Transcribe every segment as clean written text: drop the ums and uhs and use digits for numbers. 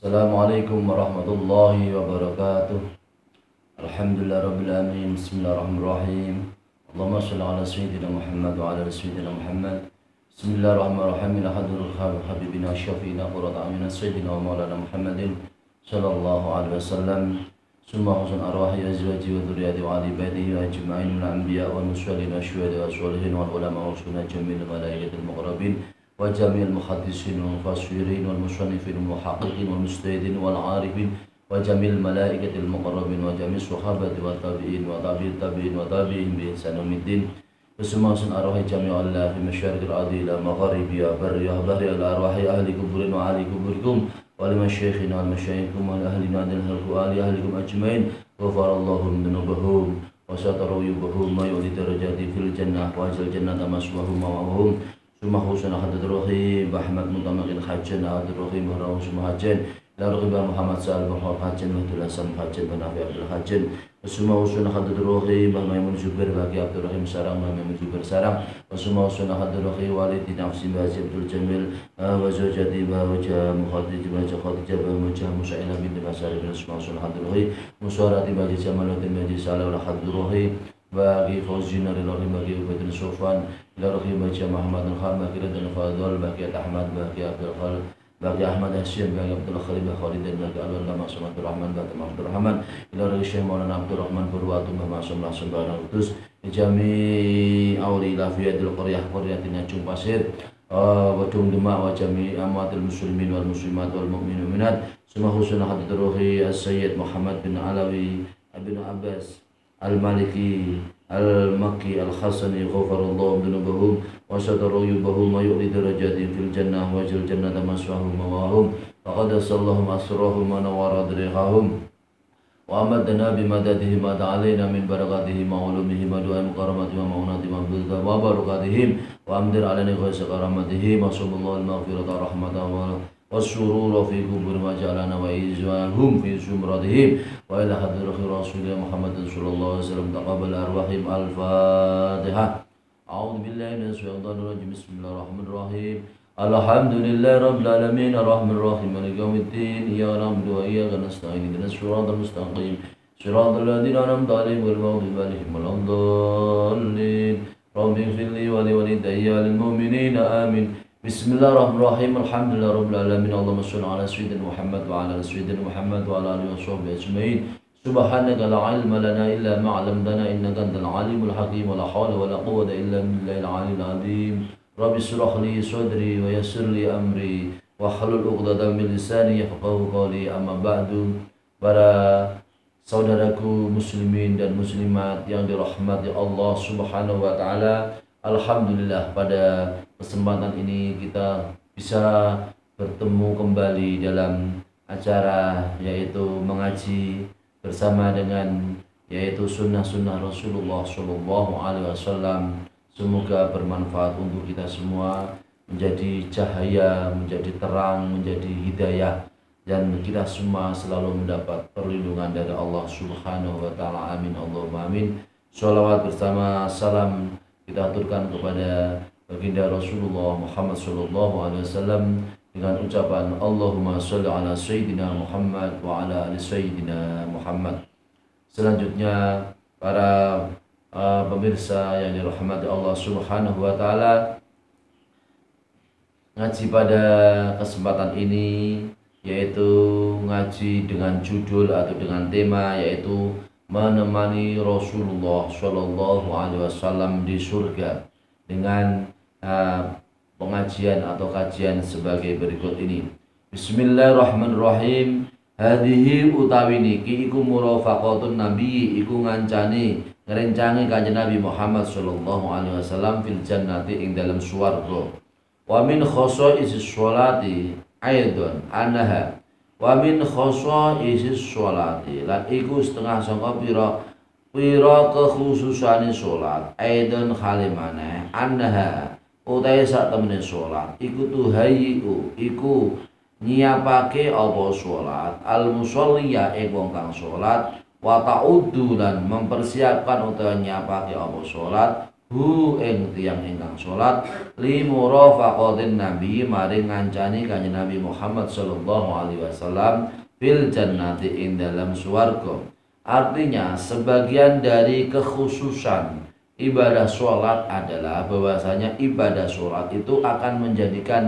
Assalamualaikum warahmatullahi wabarakatuh. Alhamdulillah rabbil alamin. Bismillahirrahmanirrahim. Allahumma shalli ala sayyidina Muhammad wa ala ali sayyidina Muhammad. Bismillahirrahmanirrahim. Hadratul habibina syafiina qurrata a'yunina sayyidina wa maulana Muhammadin sallallahu alaihi wasallam. Summa husn arwahi azwaji wa dhurriyyati wa ali baitihi ajma'in min al-anbiya wa mursalin wa syuhada wa sholihin wal ulama wa sunna jamil malaikatil muqarrabin وجميع المحدثين والمفسرين والمصنفين والمحققين والمجتهدين والعارفين وجميع الملائكة المقربين وجميع الصحابة والتابعين وتابعي التابعين وتابعين بإحسان يوم الدين وسمع أرواح جميع الله في مشارق الأرض إلى مغاربها برها بحر الأرواح أهل قبور وأهل قبوركم ولمشايخنا ومشايخكم ولأهلنا وأهل أهلكم أجمعين غفر الله ذنوبهم وستر عيوبهم ويعلي درجات في الجنة وأجعل الجنة مثواهم ومأواهم Summa husna hadratul rahim Ahmad mutamakin hajjan hadratul rahim Bahraun summa hajjan la raghibah Muhammad sa'al bahwa hajjan Abdul Hasan hajjan Nafi Abdul Hajjan Summa husna hadratul rahim Maimun Zubair bagi Abdul Rahim sarang Maimun Zubair sarang Summa husna hadratul rahim walidi nafsi Bazi Abdul Jamil wa zawjati wajah Mukhadij wajah Khadijah wajah Musa'ila binti Masari bin Summa husna hadratul rahim Muswarati baji Jamaluddin baji Salah wa hadratul rahim bagi Fauzina Rilahim bagi Ubaidin Sofan Rilahim bagi Muhammad Al-Kham bagi Radhan Fadol bagi Ahmad bagi Abdul Khal bagi Ahmad Hashim bagi Abdul Khalid bagi Khalid bagi Alwala Masum Abdul Rahman bagi Abdul Rahman Rilahim Syekh Maulana Abdul Rahman Purwatu Masum Langsung Barang Utus Jami Auli Lafiyadil Qaryatina Cung Pasir Wadung Demak wa Jami Amatil Muslimin wal Muslimat wal Mu'minu Minat Semua husna haditul ruhi As-Sayyid Muhammad bin Alawi Ibn Abbas Al-Maliki Al-Makki Al-Khasani Ghafarallahu dhunubahum wa satara yubahum wa yu'li darajatin fil jannah wa jil jannata maswahum wa wahum wa qadasallahum asrahum wa nawara dirihahum wa amadana bimadadihim wa ta'alayna min barakatihim wa ulumihim wa du'ai mukaramati wa ma'unati wa bilta wa barakatihim wa amdir alani ghaisa karamatihim wa sallallahu al-maghfirata rahmatan wa والسرور في قبور ما جعلنا وإزواهم في زمرتهم وإلى حضرة رسول محمد صلى الله عليه وسلم تقبل أرواحهم الفاتحة أعوذ بالله من الشيطان الرجيم بسم الله الرحمن الرحيم الحمد لله رب العالمين الرحمن الرحيم مالك يوم الدين إياك نعبد وإياك نستعين اهدنا الصراط المستقيم صراط الذين أنعمت عليهم غير المغضوب عليهم ولا الضالين رب اغفر لي ولوالدي وللمؤمنين آمين Bismillahirrahmanirrahim. Alhamdulillah rabbil alamin. Allahumma shalli ala sayyidina Muhammad wa ala ali sayyidina Muhammad wa ala alihi washabbihi ajmain. Subhanaka la ilma lana illa ma 'allamtana innaka antal alimul hakim wa la hawla wa la quwwata illa billahil aliyyil azim. Rabbi shrah li sadri wa yassir li amri wa hlul 'uqdatam min lisani yafqahu qawli. Amma ba'du. Para saudaraku muslimin dan muslimat yang dirahmati Allah Subhanahu wa taala, alhamdulillah pada kesempatan ini kita bisa bertemu kembali dalam acara yaitu mengaji bersama dengan yaitu sunnah-sunnah Rasulullah Shallallahu Alaihi Wasallam. Semoga bermanfaat untuk kita semua, menjadi cahaya, menjadi terang, menjadi hidayah, dan kita semua selalu mendapat perlindungan dari Allah Subhanahu Wa Taala. Amin Allahumma amin. Sholawat bersama salam kita aturkan kepada baginda Rasulullah Muhammad sallallahu alaihi wasallam dengan ucapan Allahumma sholli ala sayyidina Muhammad wa ala ali sayyidina Muhammad. Selanjutnya para pemirsa yang dirahmati Allah Subhanahu wa taala, ngaji pada kesempatan ini yaitu ngaji dengan judul atau dengan tema yaitu menemani Rasulullah Shallallahu Alaihi Wasallam di surga, dengan pengajian atau kajian sebagai berikut ini. Bismillahirrahmanirrahim. Hadihi utawi niki iku murafaqatun nabi, iku ngancani ngrencangi kanjeng Nabi Muhammad sallallahu alaihi wasallam fil jannati ing dalam swarga. Wa min khosa'is sholati aidon anaha. Wa min khosa'is sholati lan iku setengah sangka pira kekhususane salat aidon khalimane annaha utai sak temene salat iku tuhayiu iku nyiapake apa salat al musolliya wong kang salat wa ta'uddu lan mempersiapkan utawa nyiapake apa salat hu ing tiyang ingkang salat li murafaqatin nabi maring ngancani kanjeng Nabi Muhammad sallallahu alaihi wasallam fil jannati ing dalam swarga. Artinya sebagian dari kekhususan ibadah sholat adalah bahwasanya ibadah sholat itu akan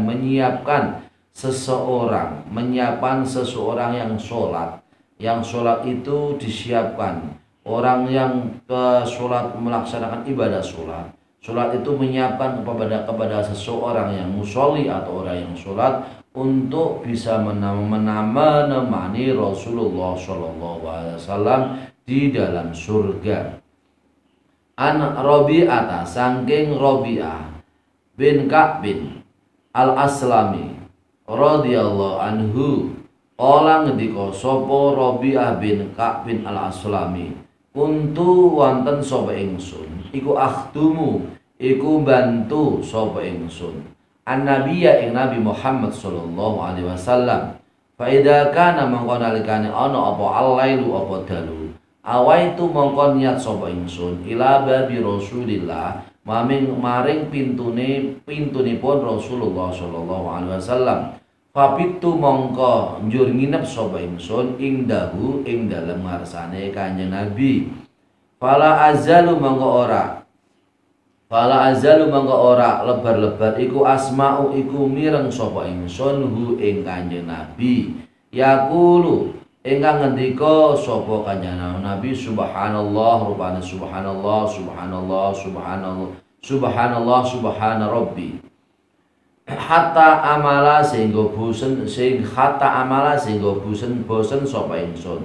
menyiapkan seseorang yang sholat itu disiapkan orang yang ke sholat melaksanakan ibadah sholat itu menyiapkan kepada seseorang yang musolli atau orang yang sholat untuk bisa menemani Rasulullah SAW di dalam surga. An Rabi'ata sangking Rabi'ah bin Ka'bin al-Aslami radhiyallahu anhu qala ngendika sapa Rabi'ah bin Ka'bin al-Aslami kuntu wonten sapa ingsun iku akhdumu iku bantu sapa ingsun an-nabiyya ing Nabi Muhammad sallallahu alaihi wasallam fa idza kana mangko nalikane ana apa al-lailu apa dalu awaitu mongko niat sapa ingsun ila babi Rasulillah maring pintunipun Rasulullah sallallahu alaihi wasallam fabitu mongko njur nginep sapa ingsun ing dalem ngarsane Kanjeng Nabi fala azalu mongko ora lebar-lebar iku asma'u iku mireng sapa ingsun hu ing Kanjeng Nabi yaqulu ingkang ngendika sapa Kanjeng Nabi subhanallah rupane subhanallah subhana rabbi hatta amala sehingga bosen sapa ingsun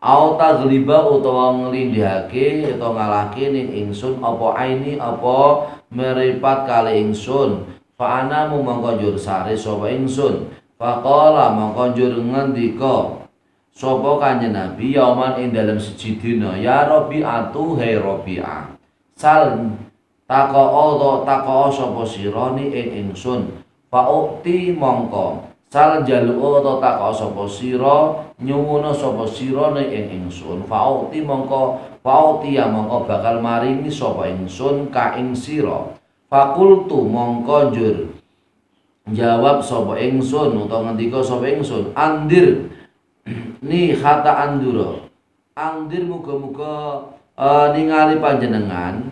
au tagliba utawa nglindihake utawa ngalahke ning ingsun apa aini apa meripat kali ingsun fa ana mongko njur sare sapa ingsun faqala mongko njur ngendika sapa Kanjeng Nabi yauman ing dalem siji dina ya Rabi'atu hai Rabi'ah sal tako'o sapa sira ni ing ingsun fa'ukti mongko sal jalu'o tako'o sapa sira nyuwuna sapa sira ni ing ingsun fa'ukti mongko ya mongko bakal maringi sapa ingsun ka ing sira fakultu mongko njur jawab sapa ingsun utawa ngendika sapa ingsun andir ni kata andir muga-muga ningali panjenengan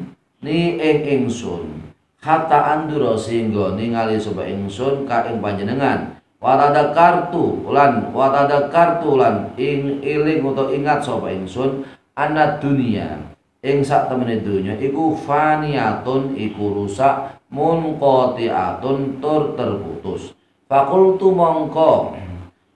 ni ing ingsun kata andura sehingga ningali sapa ingsun ka ing panjenengan watadakartu lan ing eling utawa ingat sapa ingsun anad dunia ing sak temene donya iku faniyatun iku rusak munqati'atun tur terputus fakultu mongko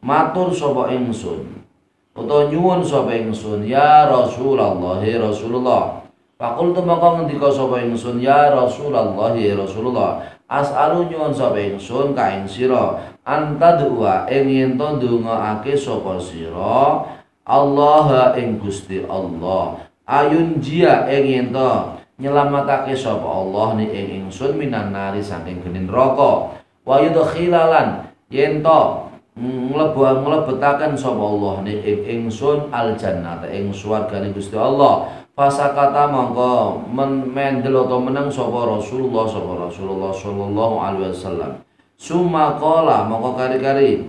matur sapa ingsun utawa nyuwun sapa ingsun ya Rasulullah fakultu mongko ngendika sapa ingsun ya Rasulullah as'alu nyuwun sapa ingsun ka ing sira antadua ing yen to ndongaake sapa sira Allah ing Gusti Allah ayun jia ing yen to nyelamatake sapa Allah ni ing ingsun minan nari saking geni neraka wa yudkhilalan yen to nglebetaken sapa Allah ni ing ingsun al jannata ing swargane Gusti Allah fasakata mongko mendel utawa meneng sapa Rasulullah sallallahu alaihi wasallam summa qala mongko kari-kari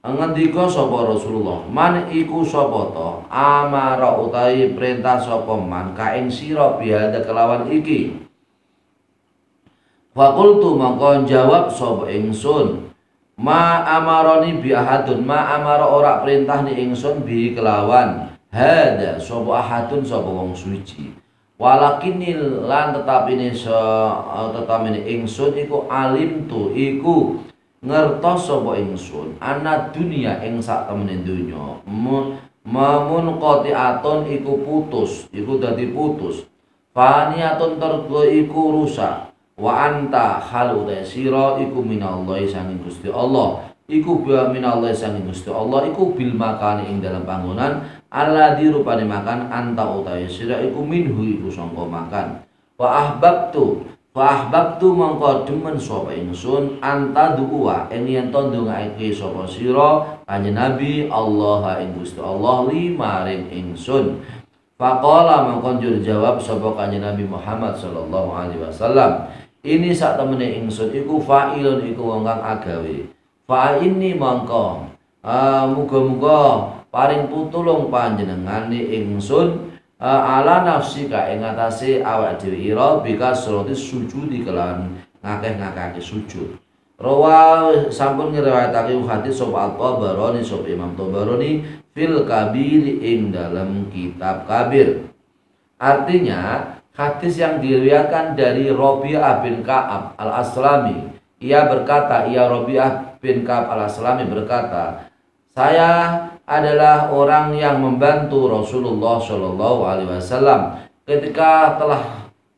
ngendika sapa Rasulullah man iku sapa to amara utawi perintah sapa man ka ing sira biada kelawan iki faqultu mongko jawab sapa ingsun ma amaroni bi ahadun ma amara ora perintah ni ingsun bi kelawan hada sapa ahadun sapa wong suci walakinil lan tetapine ingsun iku alim tu iku ngertos sapa ingsun ana dunia ing sak temene donya mamun qati'atun iku putus iku dadi putus faniyatun tergo iku rusak wa anta halu sira iku minallahi sanging Gusti Allah iku bi minallahi sanging Gusti Allah iku bil makani ing dalam panggonan alladzi rupane makan anta utahe sira iku minhu iku sangka makan wa ahbabtu mongko demen sapa ingsun anta duwa ing yen to ndongaake sapa sira kanjeng Nabi Allah ing Gusti Allah limaring ingsun Faqala mangkon jur jawab sapa Kanjeng Nabi Muhammad sallallahu alaihi wasallam, ini sak temene ingsun iku fa'ilun iku wong kang agawe. Fa ini mangko muga-muga paring pitulung panjenengane ingsun ala nafsi ka ing atase awak dhewe ira bika surati sujudi kelan ngakeh-ngakeh sujud. Rawa sampun ngriwayatake hadis sapa At-Tabarani sapa Imam Tabarani fil kabir ing dalam kitab kabir. Artinya hadis yang diriwayatkan dari Rabi'ah bin Ka'ab al-Aslami, ia berkata, ia Rabi'ah bin Ka'ab al-Aslami berkata, saya adalah orang yang membantu Rasulullah Shallallahu Alaihi Wasallam ketika telah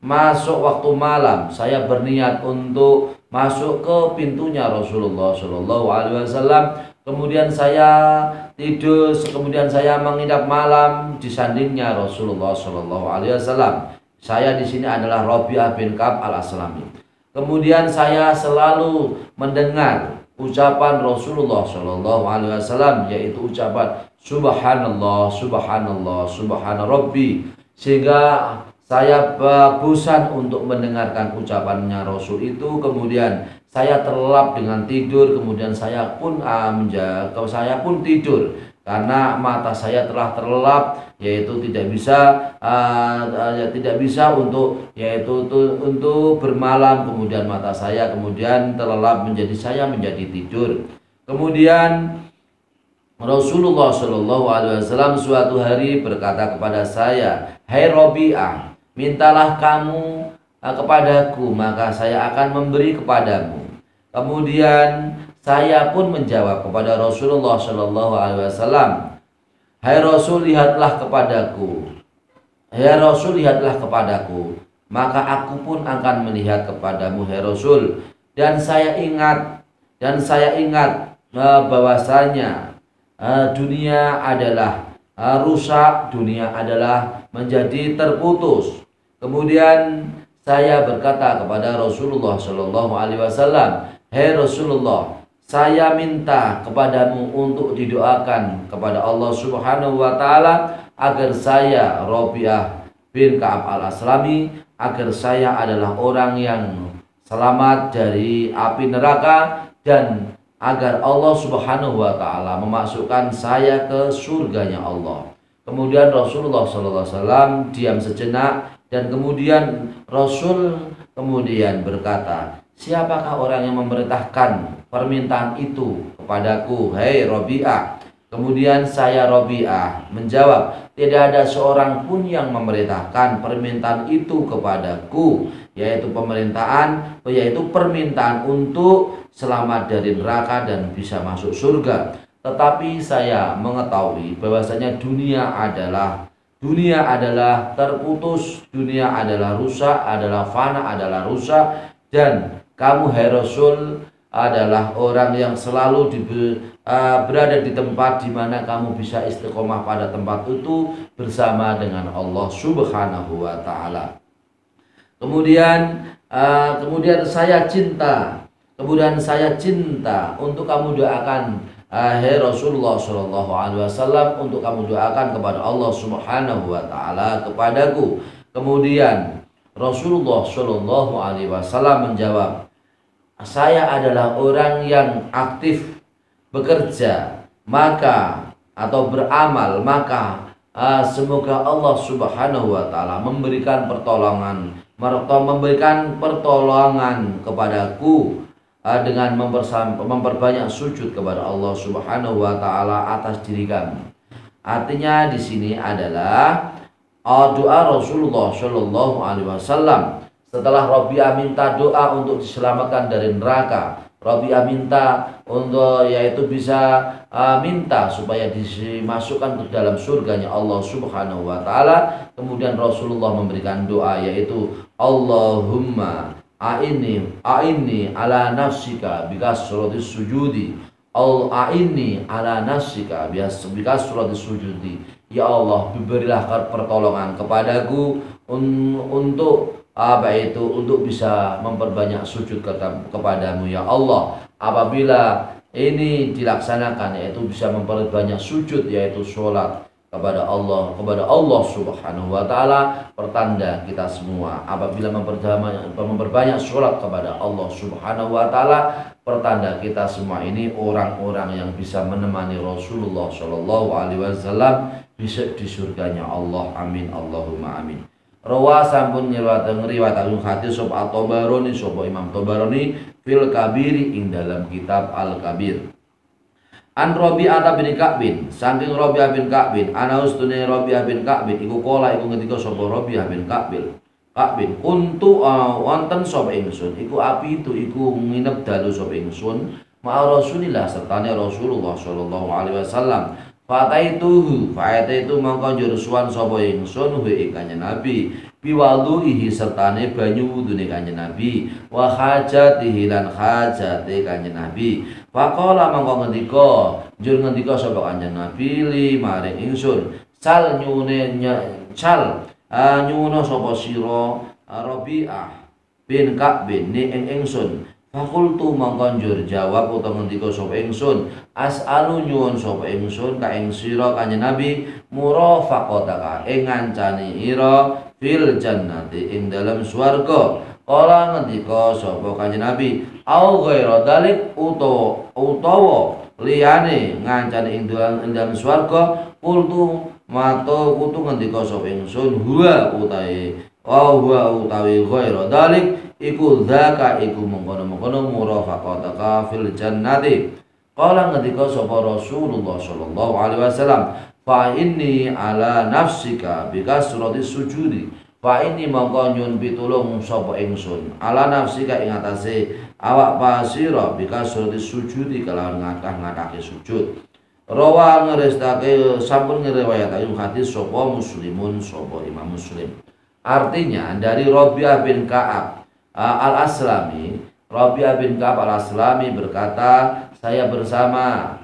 masuk waktu malam. Saya berniat untuk masuk ke pintunya Rasulullah Shallallahu Alaihi Wasallam. Kemudian saya tidur, kemudian saya menginap malam di sandingnya Rasulullah Shallallahu Alaihi Wasallam. Saya di sini adalah Rabi'ah bin Ka'ab al-Aslami. Kemudian saya selalu mendengar ucapan Rasulullah Shallallahu Alaihi Wasallam, yaitu ucapan Subhanallah, Subhanallah, Subhana Rabbi, sehingga saya bosan untuk mendengarkan ucapannya Rasul itu. Kemudian saya terlelap dengan tidur. Kemudian saya pun tidur karena mata saya telah terlelap, yaitu tidak bisa untuk bermalam. Kemudian mata saya kemudian terlelap saya menjadi tidur. Kemudian Rasulullah Shallallahu Alaihi Wasallam suatu hari berkata kepada saya, "Hai Rabi'ah, mintalah kamu kepadaku, maka saya akan memberi kepadamu." Kemudian saya pun menjawab kepada Rasulullah Shallallahu Alaihi Wasallam, "Hai Rasul, lihatlah kepadaku. Hai Rasul, lihatlah kepadaku, maka aku pun akan melihat kepadamu, hai Rasul." Dan saya ingat bahwasanya dunia adalah rusak, dunia adalah menjadi terputus. Kemudian saya berkata kepada Rasulullah Shallallahu Alaihi Wasallam, "Hai Rasulullah, saya minta kepadamu untuk didoakan kepada Allah Subhanahu wa Ta'ala agar saya, Rabi'ah bin Ka'ab al-Aslami, agar saya adalah orang yang selamat dari api neraka, dan agar Allah Subhanahu wa Ta'ala memasukkan saya ke surganya Allah." Kemudian Rasulullah SAW diam sejenak, dan kemudian Rasul kemudian berkata, "Siapakah orang yang memerintahkan permintaan itu kepadaku, hai Rabi'ah?" Kemudian saya Rabi'ah menjawab, "Tidak ada seorang pun yang memerintahkan permintaan itu kepadaku, yaitu permintaan untuk selamat dari neraka dan bisa masuk surga. Tetapi saya mengetahui bahwasanya dunia adalah terputus, dunia adalah rusak, adalah fana, adalah rusak, dan kamu hai Rasul adalah orang yang selalu berada di tempat di mana kamu bisa istiqomah pada tempat itu bersama dengan Allah Subhanahu wa Ta'ala." Kemudian saya cinta untuk kamu doakan, hai Rasulullah Shallallahu Alaihi Wasallam, untuk kamu doakan kepada Allah Subhanahu wa Ta'ala kepadaku. Kemudian Rasulullah Shallallahu Alaihi Wasallam menjawab, "Saya adalah orang yang aktif bekerja atau beramal, maka semoga Allah Subhanahu wa Ta'ala memberikan pertolongan kepadaku dengan memperbanyak sujud kepada Allah Subhanahu wa Ta'ala atas diri kami." Artinya di sini adalah doa Rasulullah Shallallahu Alaihi Wasallam setelah Rabi'ah minta doa untuk diselamatkan dari neraka. Rabi'ah minta minta supaya dimasukkan ke dalam surganya Allah Subhanahu wa Ta'ala. Kemudian Rasulullah memberikan doa, yaitu Allahumma a'inni ala nafsika bikasrati sujudi. A'inni ala nafsika bikasrati sujudi. Ya Allah, berilah pertolongan kepadaku untuk bisa memperbanyak sujud kepadamu ya Allah. Apabila ini dilaksanakan, yaitu bisa memperbanyak sujud, yaitu sholat kepada Allah Subhanahu wa taala, pertanda kita semua apabila memperbanyak sholat kepada Allah Subhanahu wa taala, pertanda kita semua ini orang-orang yang bisa menemani Rasulullah Shallallahu alaihi wasallam bisa di surganya Allah. Amin Allahumma amin. Rawa sampun ngriwayataken hadis sapa At-Tabarani, sapa Imam Tabarani fil Kabiri ing dalam kitab Al-Kabir. An Rabi'ah bin Ka'bin, saking Rabi'ah bin Ka'bin, ana ustune Rabi'ah bin Ka'bin iku kala iku ngendika sapa Rabi'ah bin Ka'bin, kuntu wonten sapa ingsun, iku api itu iku nginep dalu sapa ingsun ma Rasulillah sertane Rasulullah sallallahu alaihi wasallam. Fataitu mongko njur suwan sapa ingsun ing Kanjeng Nabi biwaduhi sertane banyu wudune Kanjeng Nabi wa hajatihi lan hajate Kanjeng Nabi. Faqala mongko ngendika sapa Kanjeng Nabi li maring ingsun sal nyuwuna sapa sira Rabi'ah bin Ka'bin ni ing ingsun. Fakultu mongko njur jawab utawa ngendika sapa ingsun as'alu nyuwun sapa ingsun ka ing sira Kanjeng Nabi murafaqataka ing ngancani ira fil jannati ing dalam swarga. Kala ngendika sapa Kanjeng Nabi au ghaira dalik utawa liyane ngancani ing dalam swarga. Kultu kutu ngendika sapa ingsun huwa utawi ghaira dalik iku dzaka iku mengkono-mengkono murafaqataka fil jannati. Kala ngendika sapa Rasulullah sallallahu alaihi wasallam fa inni ala nafsika bikasrati sujudi. Fa inni mongko nyun pitulung sapa ingsun ala nafsika ing atase awak pasira bikasrati sujudi kalawan ngakah-ngakake sujud. Rawa ngerestake sampun ngriwayatake hadis sapa Muslimun sapa Imam Muslim. Artinya dari Rabi'ah bin Ka'ab Al-Aslami, Rabi'ah bin Ka'ab Al-Aslami berkata, saya bersama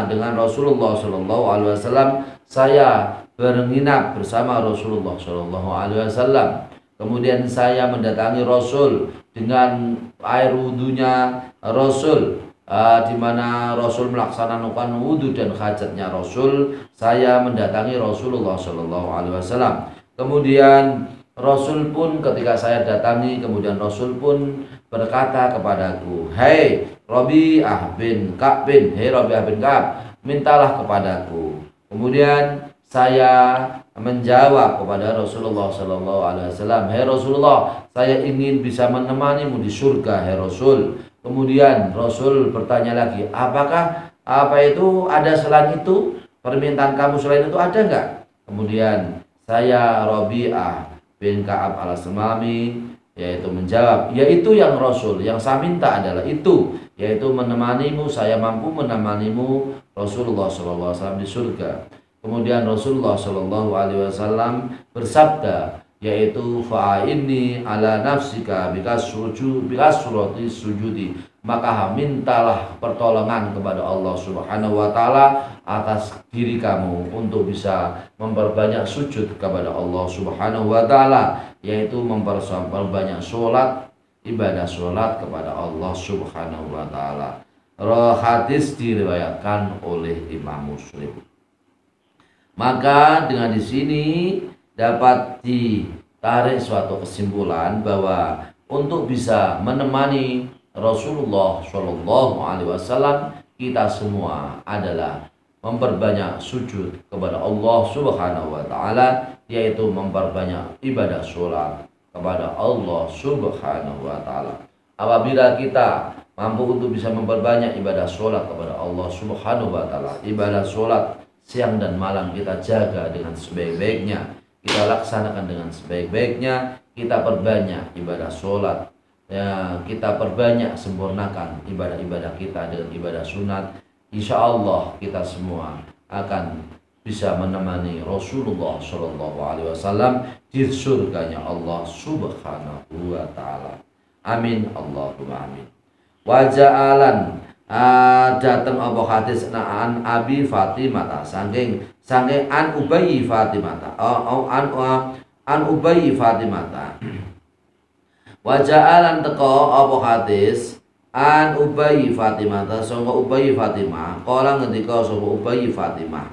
dengan Rasulullah Shallallahu alaihi wasallam, saya menginap bersama Rasulullah Shallallahu alaihi wasallam. Kemudian saya mendatangi Rasul dengan air wudunya Rasul, di mana Rasul melaksanakan wudu dan hajatnya Rasul. Saya mendatangi Rasulullah Shallallahu alaihi wasallam. Kemudian Rasul pun ketika saya datangi, kemudian Rasul pun berkata kepadaku, "Hei Rabi'ah bin Ka'b, mintalah kepadaku." Kemudian saya menjawab kepada Rasulullah sallallahu alaihi wasallam, "Hei Rasulullah, saya ingin bisa menemanimu di surga, hei Rasul." Kemudian Rasul bertanya lagi, "Apakah ada selain itu? Permintaan kamu selain itu ada enggak?" Kemudian saya Rabi'ah bin Ka'ab Al-Aslami yaitu menjawab, yaitu yang Rasul yang saya minta adalah itu, yaitu menemanimu, saya mampu menemanimu Rasulullah SAW di surga. Kemudian Rasulullah SAW bersabda, yaitu fa'inni ala nafsika bikasrati sujudi, maka mintalah pertolongan kepada Allah Subhanahu wa taala atas diri kamu untuk bisa memperbanyak sujud kepada Allah Subhanahu wa taala, yaitu memperbanyak sholat, ibadah sholat kepada Allah Subhanahu wa taala. Hadis diriwayatkan oleh Imam Muslim. Maka dengan di sini dapat ditarik suatu kesimpulan bahwa untuk bisa menemani Rasulullah Shallallahu alaihi wasallam, kita semua adalah memperbanyak sujud kepada Allah Subhanahu wa taala, yaitu memperbanyak ibadah sholat kepada Allah Subhanahu wa taala. Apabila kita mampu untuk bisa memperbanyak ibadah sholat kepada Allah Subhanahu wa taala, ibadah sholat siang dan malam kita jaga dengan sebaik-baiknya, kita laksanakan dengan sebaik-baiknya, kita perbanyak ibadah sholat, ya, kita perbanyak sempurnakan ibadah-ibadah kita dengan ibadah sunat, insya Allah kita semua akan bisa menemani Rasulullah Shallallahu alaihi wasallam di surganya Allah Subhanahu wa taala. Amin Allahumma amin. Waja'alan datang apa hadis an Abi Fatimah saking an Ubayy Fatimah an Ubayy Fatimah. Waja'alan teko apa hadis an Ubayy Fatimah sangka Ubayy Fatimah, kala ngendika sapa Ubayy Fatimah,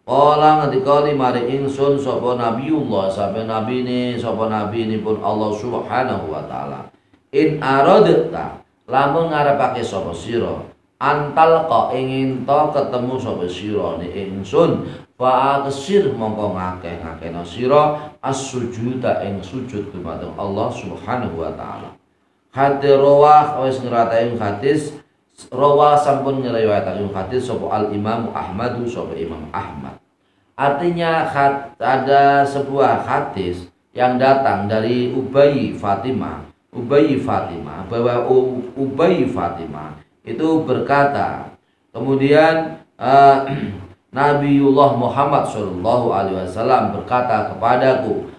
Kala ngendika mari ingsun sapa Nabiullah sampai nabi ini pun Allah Subhanahu wa taala. In aradta lamun ngarepake sapa sira antal ka ingin to ketemu sapa sira ni ingsun fa aksir mongko ngakeh-ngakehna sira as-sujuda ing sujud dumateng Allah Subhanahu wa taala. Hadis rawah wis ngratakan hadis rawah sampun ngriwayataken hadis sapa Al Imam Ahmad sapa Imam Ahmad. Artinya ada sebuah hadis yang datang dari Ubay Fatimah bahwa Ubay Fatimah itu berkata, kemudian Nabiullah Muhammad Shallallahu Alaihi Wasallam berkata kepadaku,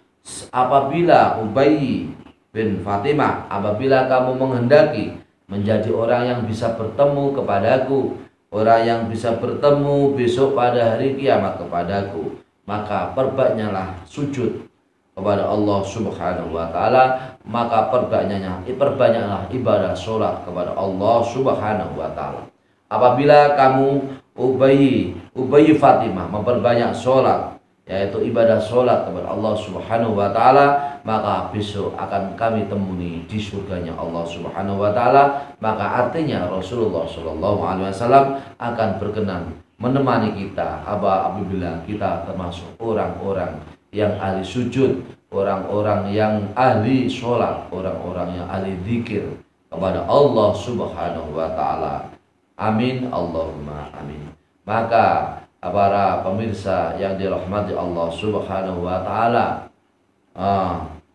apabila Ubay bin Fatimah, apabila kamu menghendaki menjadi orang yang bisa bertemu kepadaku, orang yang bisa bertemu besok pada hari kiamat kepadaku, maka perbanyaklah sujud kepada Allah Subhanahu wa taala, maka perbanyaklah ibadah sholat kepada Allah Subhanahu wa taala. Apabila kamu Ubay Fatimah memperbanyak sholat, yaitu ibadah sholat kepada Allah Subhanahu wa taala, maka besok akan kami temui di surganya Allah Subhanahu wa taala. Maka artinya Rasulullah Shallallahu alaihi wasallam akan berkenan menemani kita apabila kita termasuk orang-orang yang ahli sujud, orang-orang yang ahli sholat, orang-orang yang ahli zikir kepada Allah Subhanahu wa taala. Amin Allahumma amin. Maka para pemirsa yang dirahmati Allah Subhanahu wa taala,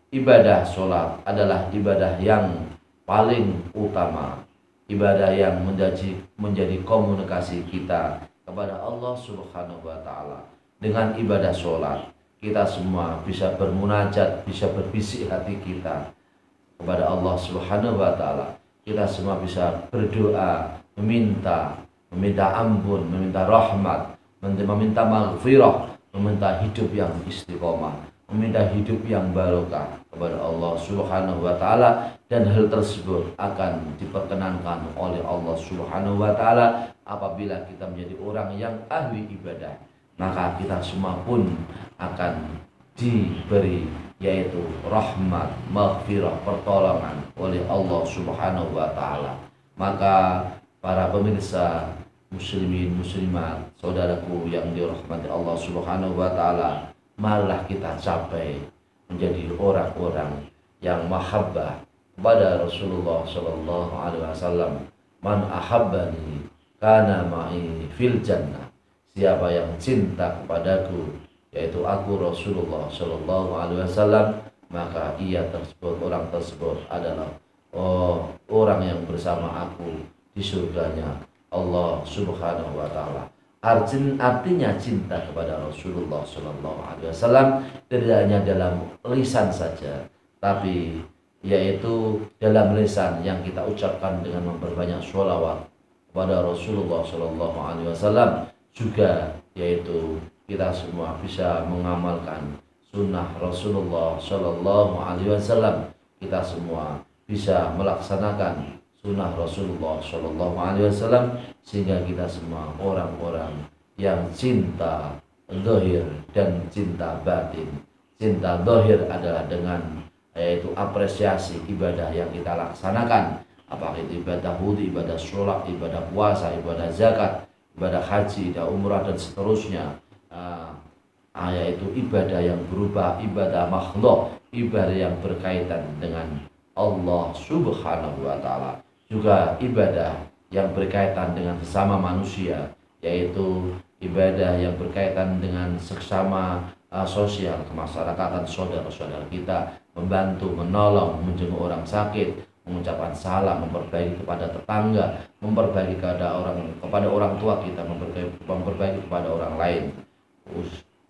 ibadah sholat adalah ibadah yang paling utama, ibadah yang menjadi komunikasi kita kepada Allah Subhanahu wa taala. Dengan ibadah sholat kita semua bisa bermunajat, bisa berbisik hati kita kepada Allah Subhanahu wa taala. Kita semua bisa berdoa, meminta ampun, meminta rahmat, meminta maghfirah, meminta hidup yang istiqomah, meminta hidup yang barokah kepada Allah Subhanahu wa taala, dan hal tersebut akan diperkenankan oleh Allah Subhanahu wa taala apabila kita menjadi orang yang ahli ibadah. Maka kita semua pun akan diberi yaitu rahmat, maghfirah, pertolongan oleh Allah Subhanahu wa taala. Maka para pemirsa muslimin muslimat, saudaraku yang dirahmati Allah Subhanahu wa taala, marilah kita capai menjadi orang-orang yang mahabbah kepada Rasulullah sallallahu alaihi wasallam. Man ahabbani kana ma'i fil jannah. Siapa yang cinta kepadaku, yaitu aku Rasulullah sallallahu alaihi wasallam, maka orang tersebut adalah orang yang bersama aku di surganya Allah Subhanahu wa taala. Artinya cinta kepada Rasulullah sallallahu alaihi wasallam tidak hanya dalam lisan saja, tapi yaitu dalam lisan yang kita ucapkan dengan memperbanyak sholawat kepada Rasulullah sallallahu alaihi wasallam, juga yaitu kita semua bisa mengamalkan sunnah Rasulullah sallallahu alaihi wasallam. Kita semua bisa melaksanakan sunnah Rasulullah Shallallahu Alaihi Wasallam, sehingga kita semua orang-orang yang cinta zahir dan cinta batin. Cinta zahir adalah dengan yaitu apresiasi ibadah yang kita laksanakan, apakah itu ibadah wudhu, ibadah sholat, ibadah puasa, ibadah zakat, ibadah haji, ibadah umrah dan seterusnya. Yaitu ibadah yang berupa ibadah makhluk, ibadah yang berkaitan dengan Allah Subhanahu wa taala. Juga ibadah yang berkaitan dengan sesama manusia, yaitu ibadah yang berkaitan dengan sesama sosial, kemasyarakatan, saudara-saudara kita, membantu, menolong, menjenguk orang sakit, mengucapkan salam, memperbaiki kepada tetangga, memperbaiki kepada orang tua kita, memperbaiki kepada orang lain,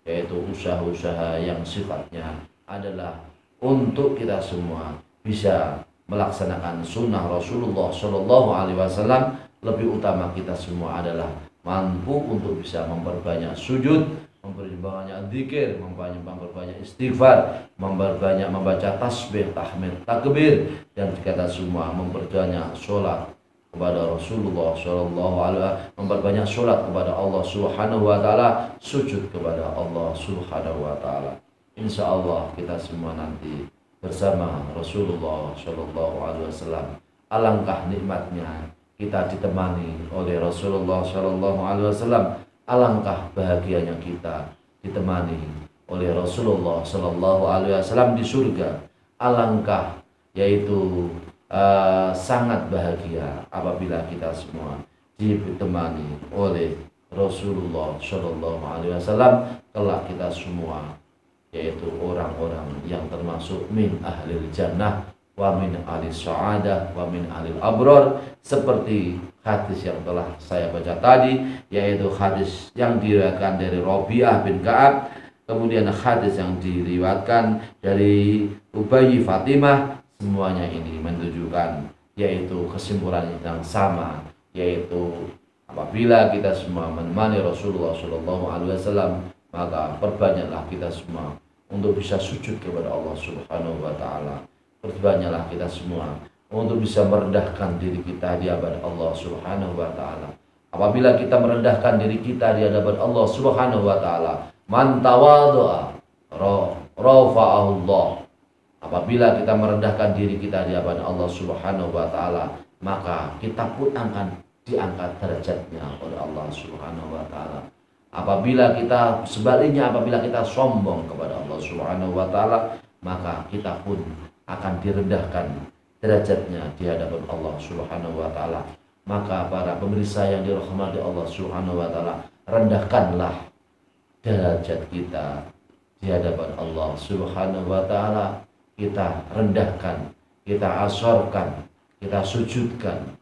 yaitu usaha-usaha yang sifatnya adalah untuk kita semua bisa melaksanakan sunnah Rasulullah Shallallahu Alaihi Wasallam. Lebih utama kita semua adalah mampu untuk bisa memperbanyak sujud, memperbanyak zikir, memperbanyak istighfar, memperbanyak membaca tasbih, tahmid, takbir, dan kita semua memperbanyak sholat kepada Rasulullah Shallallahu Alaihi Wasallam, memperbanyak sholat kepada Allah Subhanahu Wa Taala, sujud kepada Allah Subhanahu Wa Taala. Insya Allah kita semua nanti bersama Rasulullah Shallallahu Alaihi Wasallam. Alangkah nikmatnya kita ditemani oleh Rasulullah Shallallahu Alaihi Wasallam. Alangkah bahagianya kita ditemani oleh Rasulullah Shallallahu Alaihi Wasallam di surga. Alangkah yaitu sangat bahagia apabila kita semua ditemani oleh Rasulullah Shallallahu Alaihi Wasallam. Kelak kita semua yaitu orang-orang yang termasuk min ahlil jannah wa min ahlis sa'adah wa min ahlil abror, seperti hadis yang telah saya baca tadi, yaitu hadis yang diriwayatkan dari Rabi'ah bin Ka'ab, kemudian hadis yang diriwayatkan dari Ubayy Fatimah. Semuanya ini menunjukkan yaitu kesimpulan yang sama, yaitu apabila kita semua menemani Rasulullah Shallallahu Alaihi Wasallam, maka perbanyaklah kita semua untuk bisa sujud kepada Allah Subhanahu Wa Taala. Perbanyaklah kita semua untuk bisa merendahkan diri kita di hadapan Allah Subhanahu Wa Taala. Apabila kita merendahkan diri kita di hadapan Allah Subhanahu Wa Taala, man tawadhu'a rafa'ahu Allah. Apabila kita merendahkan diri kita di hadapan Allah Subhanahu Wa Taala, maka kita pun akan diangkat derajatnya oleh Allah Subhanahu Wa Taala. Apabila kita sebaliknya, apabila kita sombong kepada Allah Subhanahu Wa Taala, maka kita pun akan direndahkan derajatnya di hadapan Allah Subhanahu Wa Taala. Maka para pemirsa yang dirahmati Allah Subhanahu Wa Taala, rendahkanlah derajat kita di hadapan Allah Subhanahu Wa Taala. Kita rendahkan, kita asorkan, kita sujudkan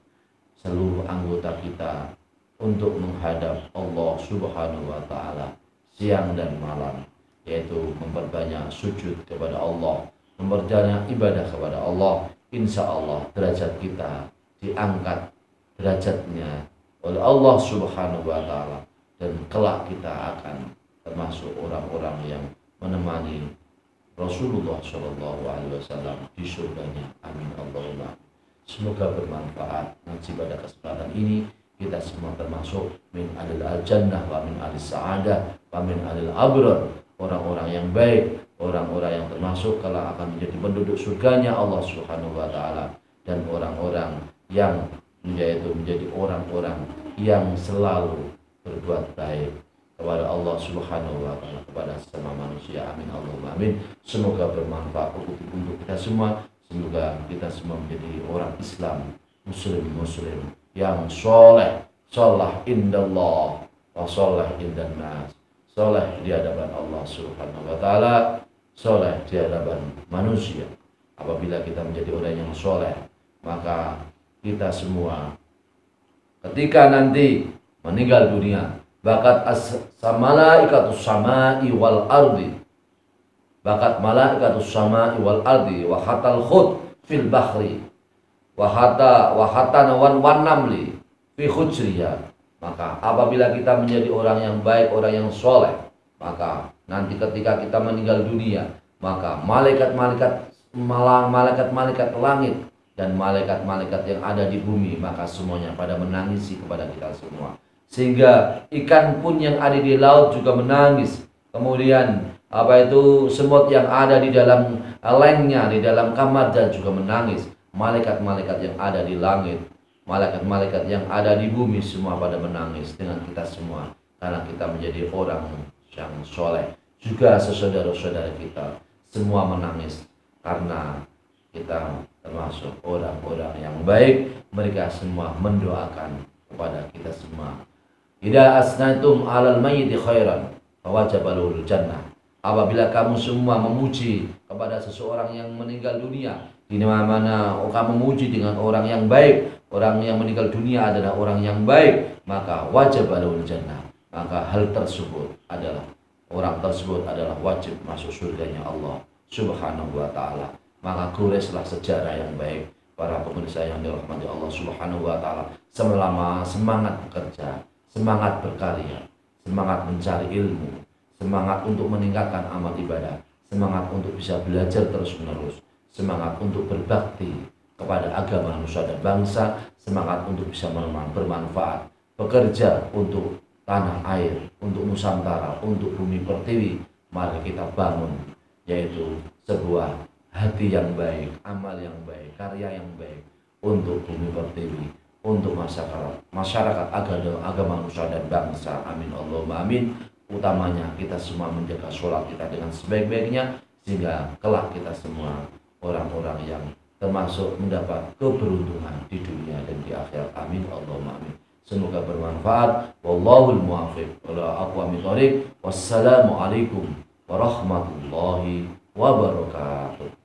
seluruh anggota kita untuk menghadap Allah Subhanahu Wa Taala siang dan malam, yaitu memperbanyak sujud kepada Allah, memperbanyak ibadah kepada Allah. Insya Allah derajat kita diangkat derajatnya oleh Allah Subhanahu Wa Taala, dan kelak kita akan termasuk orang-orang yang menemani Rasulullah Shallallahu Alaihi Wasallam di surganya. Amin Allahumma. Semoga bermanfaat ngaji pada kesempatan ini. Kita semua termasuk min alil al-jannah wa min alis sa'adah wa min alil abrar, orang-orang yang baik, orang-orang yang termasuk kalau akan menjadi penduduk surganya Allah Subhanahu Wa Taala, dan orang-orang yang menjadi orang-orang yang selalu berbuat baik kepada Allah Subhanahu Wa Taala, kepada sesama manusia. Amin Allahumma amin. Semoga bermanfaat untuk kita semua. Semoga kita semua menjadi orang Islam, muslim yang soleh, sholah indallah wa sholah indan nas, soleh di hadapan Allah Subhanahu Wa Taala, soleh di hadapan manusia. Apabila kita menjadi orang yang soleh, maka kita semua ketika nanti meninggal dunia, bakat malaikatus samai wal ardi, bakat malaikatus samai wal ardi wa hatal khut fil bahri wa hatana wan namli fi khujriya. Maka apabila kita menjadi orang yang baik, orang yang soleh, maka nanti ketika kita meninggal dunia, maka malaikat-malaikat langit dan malaikat-malaikat yang ada di bumi, maka semuanya pada menangisi kepada kita semua. Sehingga ikan pun yang ada di laut juga menangis. Kemudian semut yang ada di dalam lengnya, di dalam kamar dan juga menangis. Malaikat-malaikat yang ada di langit, malaikat-malaikat yang ada di bumi, semua pada menangis dengan kita semua, karena kita menjadi orang yang soleh. Juga saudara-saudara kita semua menangis karena kita termasuk orang-orang yang baik. Mereka semua mendoakan kepada kita semua. Idza asnatum 'alal mayyiti khairan fawajabalul jannah. Apabila kamu semua memuji kepada seseorang yang meninggal dunia, di mana kamu memuji dengan orang yang baik, orang yang meninggal dunia adalah orang yang baik, maka wajabalul jannah. Maka hal tersebut adalah, orang tersebut adalah wajib masuk surganya Allah Subhanahu Wa Taala. Maka tulislah sejarah yang baik para pemirsa yang dirahmati Allah Subhanahu Wa Taala, selama semangat bekerja, semangat berkarya, semangat mencari ilmu, semangat untuk meningkatkan amal ibadah, semangat untuk bisa belajar terus menerus, semangat untuk berbakti kepada agama, nusa dan bangsa, semangat untuk bisa bermanfaat, bekerja untuk tanah air, untuk Nusantara, untuk bumi pertiwi. Mari kita bangun, yaitu sebuah hati yang baik, amal yang baik, karya yang baik untuk bumi pertiwi, untuk masyarakat agama nusa dan bangsa. Amin Allahumma amin. Utamanya kita semua menjaga sholat kita dengan sebaik-baiknya, sehingga kelak kita semua orang-orang yang termasuk mendapat keberuntungan di dunia dan di akhirat. Amin Allahumma amin. Semoga bermanfaat. Wallahul muwaffiq ila aqwamit thoriq. Wassalamualaikum warahmatullahi wabarakatuh.